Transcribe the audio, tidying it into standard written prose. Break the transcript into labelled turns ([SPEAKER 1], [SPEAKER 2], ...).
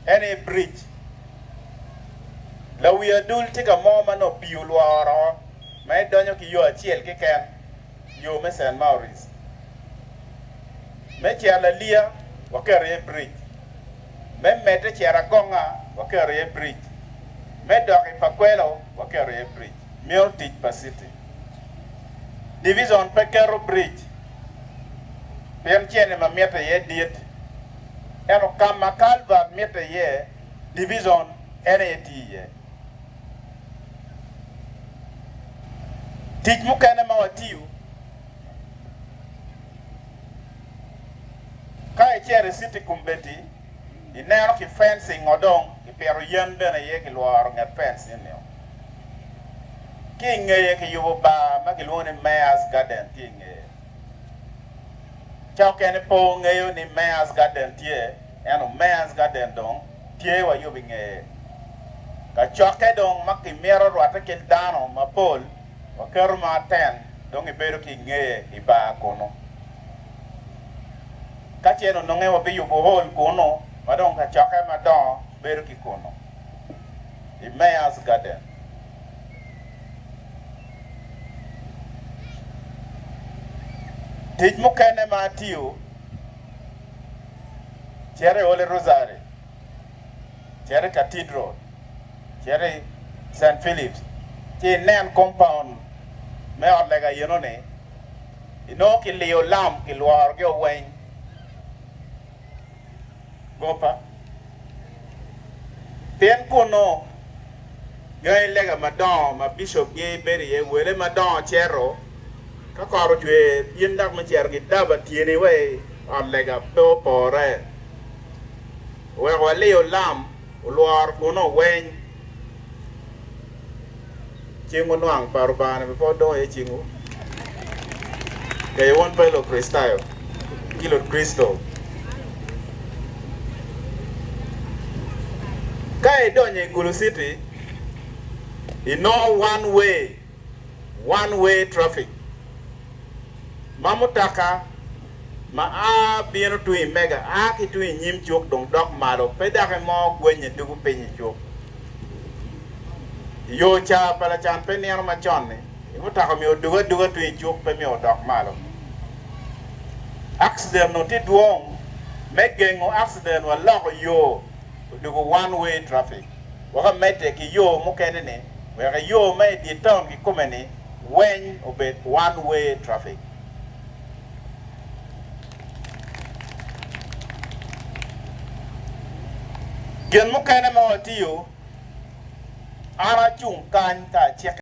[SPEAKER 1] any bridge la wi adul tika mo mano piu luoro mai donyo ki yo achiel ki ken yo me St. Maurice me chia la lia wakere bridge me mete chia gonga wakere bridge me doki pakwelo wakere bridge Mill Teach City division pekero bridge pen chene ma meta ye diet eno kama kalva meta ye division NAT ye teach mukene ma watiu kai chere city kumbeti inero ki fencing odong ki pero yen bene ye ki luar ngat fence ni ki ngeye ki yubo ba ma ki luone Mayor's Garden ki ngeye chao kene po ngeyo ni Mayor's Garden tie eno Mayor's Garden dong tie wa yubi ngeye ka choke dong ma ki mero rwata ki dano ma pol wa kero ma ten dong ibedo ki ngeye ki ba kono ka cheno nonge wa bi yubo hol kono ma dong ka choke ma don bedo ki kono the Mayor's Garden tij mukene ma tiyo chere ole Rosary chere Cathedral chere St. Philip's ti nen compound me olega yenone ino ki liyo lam ki luar gyo wen gopa ten kuno gay lega madon ma bishop ye beri ye wele madon chero ka karo jwe yin dak ma cher gi daba tieni we olega po pore we liyo lam luar kuno wen chingu nuang parubane before do e chingu kaya won pelo kristayo kilo kristo kaya donye Gulu City you know one way traffic mamutaka ma a bino tu mega a ki tu nyim chok dong dok maro pedake mo gwenye dugu penyi chok yo cha pala chan pe niano ma chonne imutaka mi oduga tu chok pe mi odok maro accident no ti duong megengo accident wa loko yo dugu one way traffic waka mete ki yo mukene ne waka yo me di town ki kumeni when obet one way traffic gen mukene ma watiyo ana chung kan ta chek